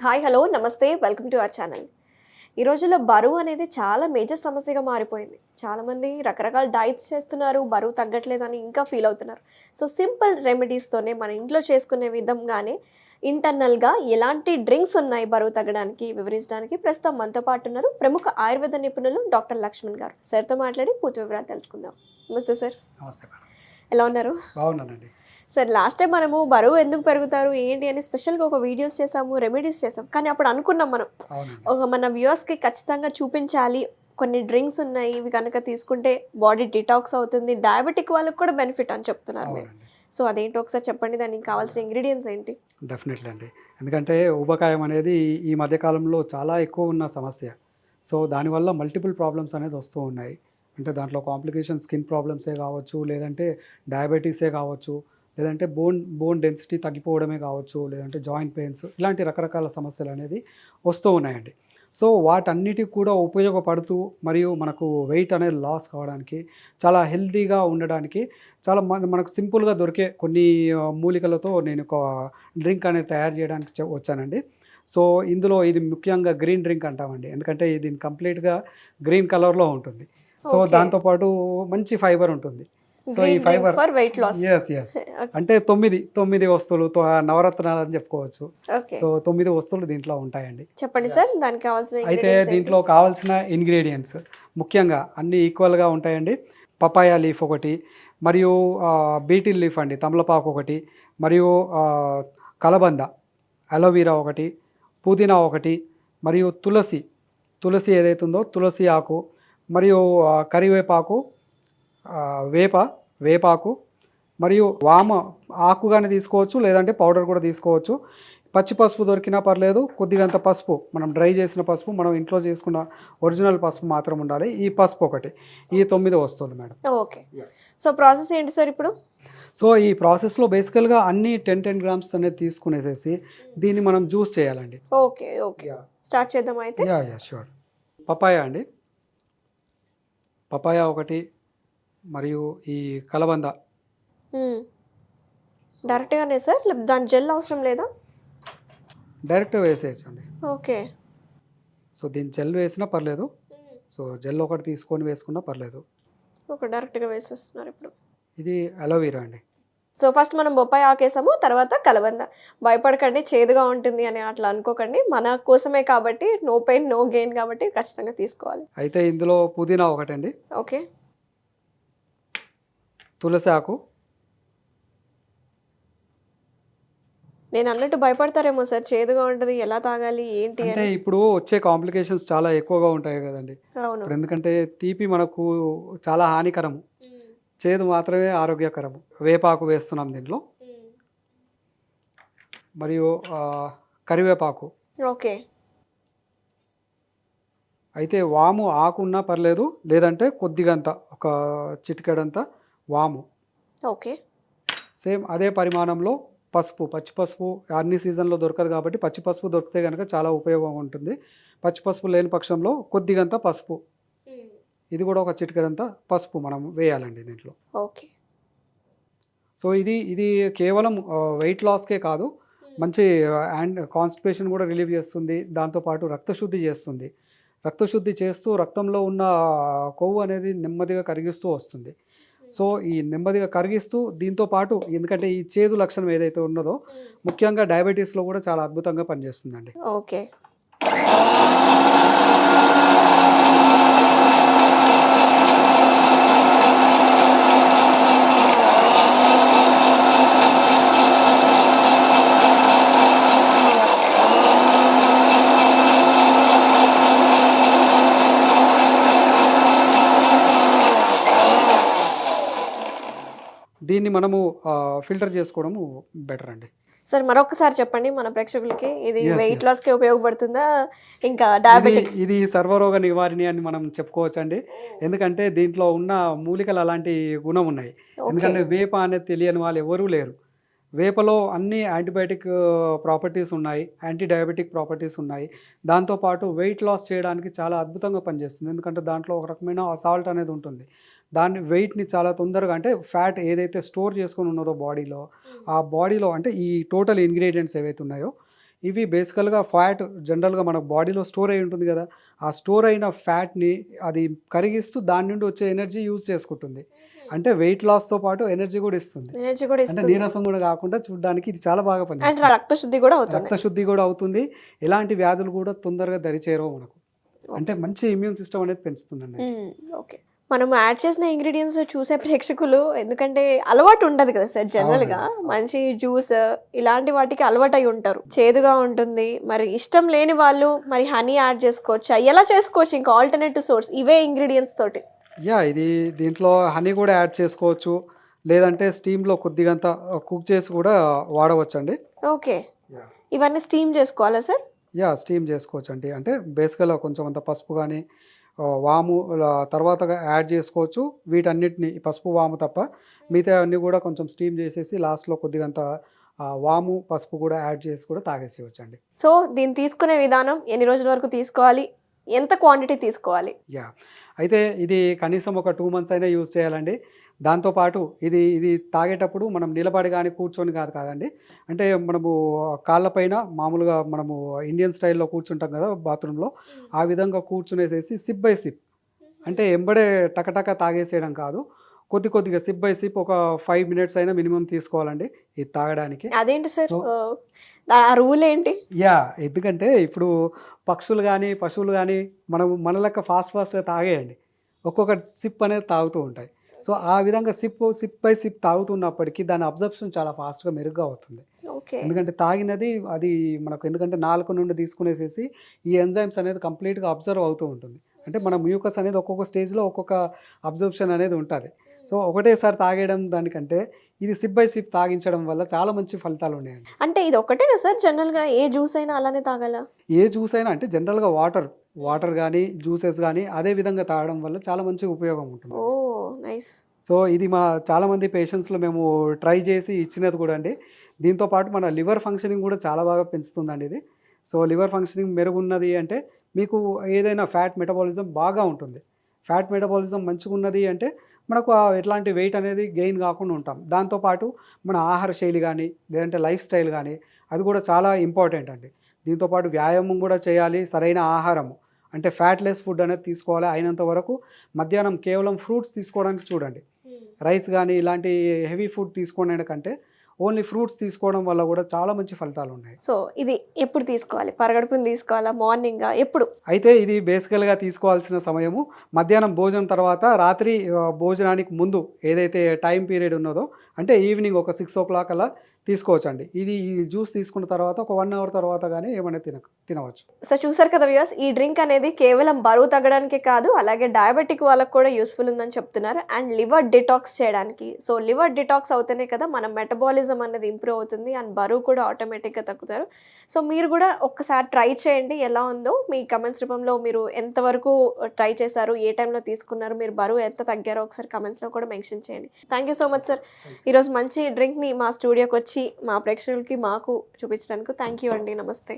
Hi hello నమస్తే welcome to our channel. ఈ రోజుల్లో బరువు అనేది చాలా మేజర్ సమస్యగా మారిపోయింది. చాలామంది రకరకాల డైట్స్ చేస్తున్నారు, బరువు తగ్గట్లేదని ఇంకా ఫీల్ అవుతున్నారు. సో సింపుల్ రెమెడీస్తోనే మన ఇంట్లో చేసుకునే విధంగానే ఇంటర్నల్గా ఎలాంటి డ్రింక్స్ ఉన్నాయి బరువు తగ్గడానికి వివరించడానికి ప్రస్తుతం మనతో పాటు ఉన్నారు ప్రముఖ ఆయుర్వేద నిపుణులు డాక్టర్ లక్ష్మణ్ గారు. సార్తో మాట్లాడి పూర్తి వివరాలు తెలుసుకుందాం. నమస్తే సార్. నమస్తే మేడం. ఎలా ఉన్నారు? బాగున్నానండి. సార్ లాస్ట్ టైం మనము బరువు ఎందుకు పెరుగుతారు ఏంటి అని స్పెషల్గా ఒక వీడియోస్ చేసాము, రెమెడీస్ చేసాం. కానీ అప్పుడు అనుకున్నాం మనం మన వ్యూవర్స్కి ఖచ్చితంగా చూపించాలి, కొన్ని డ్రింక్స్ ఉన్నాయి ఇవి కనుక తీసుకుంటే బాడీ డిటాక్స్ అవుతుంది, డయాబెటిక్ వాళ్ళకి కూడా బెనిఫిట్ అని చెప్తున్నారు మీరు. సో అదేంటో ఒకసారి చెప్పండి, దానికి కావాల్సిన ఇంగ్రీడియంట్స్ ఏంటి? డెఫినెట్లీ అండి. ఎందుకంటే ఊబకాయం అనేది ఈ మధ్యకాలంలో చాలా ఎక్కువ ఉన్న సమస్య. సో దానివల్ల మల్టిపుల్ ప్రాబ్లమ్స్ అనేది వస్తూ ఉన్నాయి. అంటే దాంట్లో కాంప్లికేషన్ స్కిన్ ప్రాబ్లమ్సే కావచ్చు, లేదంటే డయాబెటీసే కావచ్చు, లేదంటే బోన్ డెన్సిటీ తగ్గిపోవడమే కావచ్చు, లేదంటే జాయింట్ పెయిన్స్, ఇలాంటి రకరకాల సమస్యలు అనేది వస్తూ ఉన్నాయండి. సో వాటన్నిటికి కూడా ఉపయోగపడుతూ మరియు మనకు వెయిట్ అనేది లాస్ కావడానికి, చాలా హెల్తీగా ఉండడానికి చాలా మనకు సింపుల్గా దొరికే కొన్ని మూలికలతో నేను ఒక డ్రింక్ అనేది తయారు చేయడానికి వచ్చానండి. సో ఇందులో ఇది ముఖ్యంగా గ్రీన్ డ్రింక్ అంటామండి, ఎందుకంటే ఇది కంప్లీట్గా గ్రీన్ కలర్లో ఉంటుంది. సో దాంతోపాటు మంచి ఫైబర్ ఉంటుంది. సో ఈ ఫైబర్ ఫర్ వెయిట్ లాస్. ఎస్ అంటే తొమ్మిది వస్తువులు నవరత్నాలు అని చెప్పుకోవచ్చు. సో 9 వస్తువులు దీంట్లో ఉంటాయండి. చెప్పండి సార్, దానికి కావాల్సిన అయితే దీంట్లో కావాల్సిన ఇంగ్రీడియంట్స్ ముఖ్యంగా అన్ని ఈక్వల్గా ఉంటాయండి. పపాయా లీఫ్ ఒకటి, మరియు బీటిల్ లీఫ్ అండి, తమలపాకు ఒకటి, మరియు కలబంద, అలోవీరా ఒకటి, పుదీనా ఒకటి, మరియు తులసి ఏదైతే ఉందో తులసి ఆకు, మరియు కరివేపాకు, వేపాకు, మరియు వామ ఆకుగానే తీసుకోవచ్చు, లేదంటే పౌడర్ కూడా తీసుకోవచ్చు. పచ్చి పసుపు దొరికినా పర్లేదు, కొద్దిగంత పసుపు, మనం డ్రై చేసిన పసుపు, మనం ఇంట్లో చేసుకున్న ఒరిజినల్ పసుపు మాత్రం ఉండాలి. ఈ పసుపు ఒకటి, ఈ 9 వస్తువులు మేడం. ఓకే. సో ప్రాసెస్ ఏంటి సార్ ఇప్పుడు? సో ఈ ప్రాసెస్లో బేసికల్గా అన్ని 10 గ్రామ్స్ అనేది తీసుకునేసేసి దీన్ని మనం జ్యూస్ చేయాలండి. ఓకే స్టార్ట్ చేద్దాం అయితే. షూర్. పపాయా అండి, పపాయా ఒకటి, మరియు ఈ కలబంద. డైరెక్ట్గానే సార్, దాని జెల్ అవసరం లేదా? డైరెక్ట్ వేసేసండి. ఓకే. సో దీని జెల్ వేసినా పర్లేదు, సో జెల్ ఒకటి తీసుకొని వేసుకున్నా పర్లేదు. ఓకే, డైరెక్ట్గా వేసేస్తున్నారు ఇప్పుడు. ఇది అలోవీరా అండి. సో ఫస్ట్ మనం బొప్పాయి ఆకేసాము, తర్వాత కలబంద. భయపడకండి, చేదుగా ఉంటుంది అని అట్లా అనుకోకండి, మన కోసమే కాబట్టి, నో పెయిన్ నో గెయిన్ కాబట్టి ఖచ్చితంగా తీసుకోవాలి. అయితే ఇందులో పుదీనా ఒకటండి. ఓకే. తులసి ఆకు. నేను అన్నట్టు భయపడతారేమో సార్, చేదుగా ఉంటుంది ఎలా తాగాలి ఏంటి అంటే ఇప్పుడు వచ్చే కాంప్లికేషన్స్ చాలా ఎక్కువగా ఉంటాయి కదండి. అవును. ఇప్పుడు ఎందుకంటే తీపి మనకు చాలా హానికరము, చేదు మాత్రమే ఆరోగ్యకరము. వేపాకు వేస్తున్నాం దీంట్లో, మరియు కరివేపాకు. ఓకే. అయితే వాము ఆకు ఉన్నా పర్లేదు, లేదంటే కొద్దిగంత ఒక చిటికెడంత వాము. ఓకే. సేమ్ అదే పరిమాణంలో పసుపు, పచ్చి పసుపు అన్ని సీజన్లో దొరకదు కాబట్టి పచ్చి పసుపు దొరికితే కనుక చాలా ఉపయోగం ఉంటుంది. పచ్చి పసుపు లేని పక్షంలో కొద్దిగంత పసుపు, ఇది కూడా ఒక చిటికెడంత పసుపు మనం వేయాలండి దీంట్లో. ఓకే. సో ఇది కేవలం వెయిట్ లాస్కే కాదు, మంచి అండ్ కాన్స్టిపేషన్ కూడా రిలీవ్ చేస్తుంది, దాంతోపాటు రక్తశుద్ధి చేస్తుంది. రక్తశుద్ధి చేస్తూ రక్తంలో ఉన్న కొవ్వు అనేది నెమ్మదిగా కరిగిస్తూ వస్తుంది. సో ఈ నెమ్మదిగా కరిగిస్తూ దీంతో పాటు, ఎందుకంటే ఈ చేదు లక్షణం ఏదైతే ఉన్నదో ముఖ్యంగా డయాబెటీస్లో కూడా చాలా అద్భుతంగా పనిచేస్తుందండి. ఓకే. దీన్ని మనము ఫిల్టర్ చేసుకోవడము బెటర్ అండి. సార్ మరొకసారి చెప్పండి మన ప్రేక్షకులకి, ఇది వెయిట్ లాస్కి ఉపయోగపడుతుందా ఇంకా డయాబెటిక్? ఇది సర్వరోగ నివారణి అని మనం చెప్పుకోవచ్చండి, ఎందుకంటే దీంట్లో ఉన్న మూలికలు అలాంటి గుణం ఉన్నాయి. ఎందుకంటే వేప అనేది తెలియని వాళ్ళు ఎవరూ లేరు. వేపలో అన్ని యాంటీబయాటిక్ ప్రాపర్టీస్ ఉన్నాయి, యాంటీ డయాబెటిక్ ప్రాపర్టీస్ ఉన్నాయి. దాంతోపాటు వెయిట్ లాస్ చేయడానికి చాలా అద్భుతంగా పనిచేస్తుంది, ఎందుకంటే దాంట్లో ఒక రకమైన సాల్ట్ అనేది ఉంటుంది. దాన్ని వెయిట్ని చాలా తొందరగా, అంటే ఫ్యాట్ ఏదైతే స్టోర్ చేసుకొని ఉన్నదో బాడీలో, ఆ బాడీలో అంటే ఈ టోటల్ ఇంగ్రీడియంట్స్ ఏవైతే ఉన్నాయో ఇవి బేసికల్గా ఫ్యాట్ జనరల్గా మన బాడీలో స్టోర్ అయి ఉంటుంది కదా, ఆ స్టోర్ అయిన ఫ్యాట్ని అది కరిగిస్తూ దాని నుండి వచ్చే ఎనర్జీ యూజ్ చేసుకుంటుంది. అంటే వెయిట్ లాస్తో పాటు ఎనర్జీ కూడా ఇస్తుంది. ఎనర్జీ కూడా అంటే ఇస్తుంది నీరసం కూడా కాకుండా చూడడానికి ఇది చాలా బాగా అండ్ పనిచేస్తుంది. రక్త శుద్ధి కూడా అవుతుంది. రక్త శుద్ధి కూడా అవుతుంది. ఎలాంటి వ్యాధులు కూడా తొందరగా దరిచేరవు మనకు. అంటే మంచి ఇమ్యూన్ సిస్టమ్ అనేది పెంచుతుందండి. ఓకే. మనం యాడ్ చేసిన ఇంగ్రీడియంట్స్ చూసే ప్రేక్షకులు, ఎందుకంటే అలవాటు ఉండదు కదా సార్ జనరల్గా, మంచి జ్యూస్ ఇలాంటి వాటికి అలవాటు అయి ఉంటారు, చేదుగా ఉంటుంది, మరి ఇష్టం లేని వాళ్ళు మరి హనీ యాడ్ చేసుకోవచ్చా, ఎలా చేసుకోవచ్చు ఇంకా ఆల్టర్నేటివ్ సోర్స్ ఇవే ఇంగ్రీడియంట్స్ తోటి? ఇది దీంట్లో హనీ కూడా యాడ్ చేసుకోవచ్చు, లేదంటే స్టీమ్లో కొద్దిగంత కుక్ చేసి కూడా వాడవచ్చండి. ఓకే. ఇవన్నీ స్టీమ్ చేసుకోవాలా సార్? స్టీమ్ చేసుకోవచ్చు అండి. అంటే బేసికల్గా కొంచెం అంత పసుపు కానీ వాము తర్వాత యాడ్ చేసుకోవచ్చు. వీటన్నిటిని పసుపు వాము తప్ప మిగతా అన్నీ కూడా కొంచెం స్టీమ్ చేసేసి లాస్ట్లో కొద్దిగంత వాము పసుపు కూడా యాడ్ చేసి కూడా తాగేసేయచ్చు అండి. సో దీన్ని తీసుకునే విధానం ఎన్ని రోజుల వరకు తీసుకోవాలి, ఎంత క్వాంటిటీ తీసుకోవాలి? అయితే ఇది కనీసం ఒక 2 months అయినా యూజ్ చేయాలండి. దాంతోపాటు ఇది తాగేటప్పుడు మనం నిలబడి కానీ కూర్చొని కాదండి. అంటే మనము కాళ్ళపైన మామూలుగా మనము ఇండియన్ స్టైల్లో కూర్చుంటాం కదా బాత్రూంలో, ఆ విధంగా కూర్చునేసేసి సిప్ బై సిప్, అంటే ఎంబడే టకటక తాగేసేయడం కాదు, కొద్దిగా సిప్ బై సిప్ ఒక 5 minutes అయినా మినిమం తీసుకోవాలండి ఇది తాగడానికి. అదేంటి సార్ ఆ రూల్ ఏంటి? ఎందుకంటే ఇప్పుడు పక్షులు కానీ పశువులు కానీ మన లెక్క ఫాస్ట్గా తాగేయండి, ఒక్కొక్క సిప్ అనేది తాగుతూ ఉంటాయి. సో ఆ విధంగా సిప్ బై సిప్ తాగుతున్నప్పటికీ దాని అబ్జర్ప్షన్ చాలా ఫాస్ట్గా మెరుగ్గా అవుతుంది. ఎందుకంటే తాగినది అది మనకు, ఎందుకంటే నాలుక నుండి తీసుకునేసేసి ఈ ఎంజైమ్స్ అనేది కంప్లీట్గా అబ్జర్వ్ అవుతూ ఉంటుంది. అంటే మన మ్యూకస్ అనేది ఒక్కొక్క స్టేజ్లో ఒక్కొక్క అబ్జర్ప్షన్ అనేది ఉంటుంది. సో ఒకటేసారి తాగేయడం దానికంటే ఇది సిప్ బై సిప్ తాగించడం వల్ల చాలా మంచి ఫలితాలు ఉన్నాయండి. అంటే ఇది ఒకటేనా సార్ జనరల్గా ఏ జ్యూస్ అయినా అలానే తాగాలా? ఏ జ్యూస్ అయినా అంటే జనరల్గా వాటర్ కానీ జ్యూసెస్ కానీ అదే విధంగా తాగడం వల్ల చాలా మంచి ఉపయోగం ఉంటుంది. ఓ నైస్. సో ఇది మా చాలామంది పేషెంట్స్లో మేము ట్రై చేసి ఇచ్చినది కూడా అండి. దీంతోపాటు మన లివర్ ఫంక్షనింగ్ కూడా చాలా బాగా పెంచుతుందండి ఇది. సో లివర్ ఫంక్షనింగ్ మెరుగున్నది అంటే మీకు ఏదైనా ఫ్యాట్ మెటబాలిజం బాగా ఉంటుంది. ఫ్యాట్ మెటబాలిజం మంచిగా ఉన్నది అంటే మనకు ఎట్లాంటి వెయిట్ అనేది గెయిన్ కాకుండా ఉంటాం. దాంతోపాటు మన ఆహార శైలి కానీ లేదంటే లైఫ్ స్టైల్ కానీ అది కూడా చాలా ఇంపార్టెంట్ అండి. దీంతోపాటు వ్యాయామం కూడా చేయాలి, సరైన ఆహారము అంటే ఫ్యాట్లెస్ ఫుడ్ అనేది తీసుకోవాలి. అయినంత వరకు మధ్యాహ్నం కేవలం ఫ్రూట్స్ తీసుకోవడానికి చూడండి. రైస్ కానీ ఇలాంటి హెవీ ఫుడ్ తీసుకోవడం కంటే ఓన్లీ ఫ్రూట్స్ తీసుకోవడం వల్ల కూడా చాలా మంచి ఫలితాలు ఉన్నాయి. సో ఇది ఎప్పుడు తీసుకోవాలి? పరగడుపుని తీసుకోవాలా, మార్నింగ్ ఎప్పుడు? అయితే ఇది బేసికల్గా తీసుకోవాల్సిన సమయము మధ్యాహ్నం భోజనం తర్వాత, రాత్రి భోజనానికి ముందు ఏదైతే టైం పీరియడ్ ఉన్నదో అంటే ఈవినింగ్ ఒక 6 o'clock అలా తీసుకోవచ్చండి. ఈ జ్యూస్ తీసుకున్న తర్వాత ఒక 1 hour తర్వాత కానీ ఏమైనా తినవచ్చు. సో చూసారు కదా వ్యూయర్స్, ఈ డ్రింక్ అనేది కేవలం బరువు తగ్గడానికే కాదు, అలాగే డయాబెటిక్ వాళ్ళకి కూడా యూస్ఫుల్ ఉందని చెప్తున్నారు, అండ్ లివర్ డిటాక్స్ చేయడానికి. సో లివర్ డిటాక్స్ అవుతేనే కదా మన మెటబాలిజం అనేది ఇంప్రూవ్ అవుతుంది అండ్ బరువు కూడా ఆటోమేటిక్గా తగ్గుతారు. సో మీరు కూడా ఒక్కసారి ట్రై చేయండి, ఎలా ఉందో మీ కమెంట్స్ రూపంలో మీరు ఎంతవరకు ట్రై చేశారు, ఏ టైంలో తీసుకున్నారు, మీరు బరువు ఎంత తగ్గారో ఒకసారి కమెంట్స్లో కూడా మెన్షన్ చేయండి. Thank you so much sir, ఈరోజు మంచి డ్రింక్ని మా స్టూడియోకి వచ్చి మా ప్రేక్షకులకి మాకు చూపించడానికి. థ్యాంక్ యూ అండి. నమస్తే.